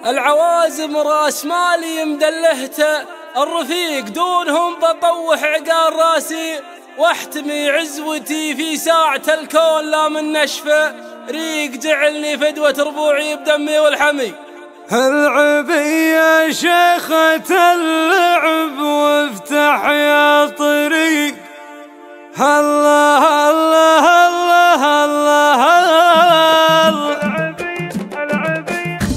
العوازم راس مالي مدلهته، الرفيق دونهم بطوح عقال راسي، واحتمي عزوتي في ساعة الكون لا من نشفه، ريق جعلني فدوة ربوعي بدمي والحمي. العبي يا شيخة اللعب وافتح يا طريق، الله الله الله الله.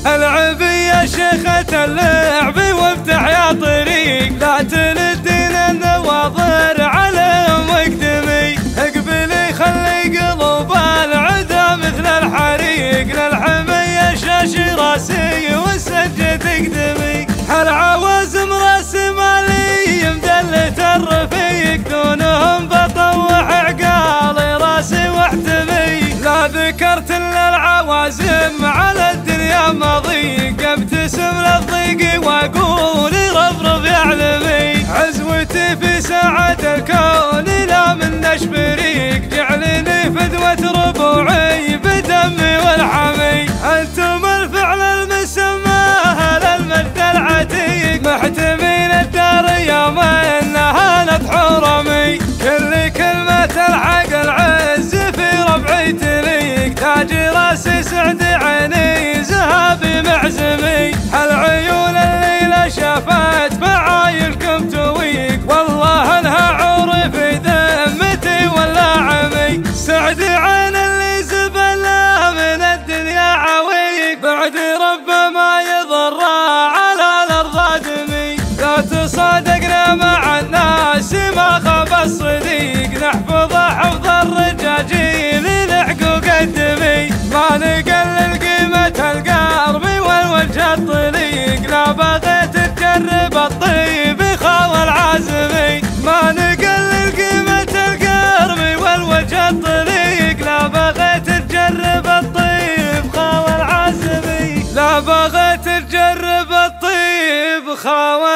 العبي يا شيخة اللعب وافتح يا طريق، لا تلدين النواظر عليهم واقدمي، اقبلي خلي قلوب العدا مثل الحريق، للحمي يا شاشي راسي والسجد اقدمي. العوازم راس مالي مدلة الرفيق، دونهم بطوح عقالي راسي واحتمي، لا ذكرت الا العوازم على الدنيا مضيق، ابتسم للضيق واقول رفرف يعلمي، عزوتي في ساعة الكون لا من نشف ريق، جعلني فدوة ربوعي بدمي والحمي. انتم الفعل المسمى للمجد العتيق، محتمين الدار يوم انها حرمي، كل كلمة الحق العز في ربعي تليق، تاج راسي سعد عيني ذهبي معزمي، العيون اللي لا شافت فعايلكم تويق، والله انها عوري في ذمتي ولا عمي، سعد عين اللي زبله من الدنيا عويق، بعد ربما يضر على الارض ادمي، لا تصادقنا مع الناس ما خاب الصديق، نحفظ حفظ الرجاجيل لحقوق الدمي، ما نقلل قيمة القرب والوجه الطليق، لا بغيت تجرب الطيب خاوى العازمي، ما نقلل قيمة القرب والوجه الطليق، لا بغيت تجرب الطيب خاوى العازمي، لا بغيت تجرب الطيب خاوى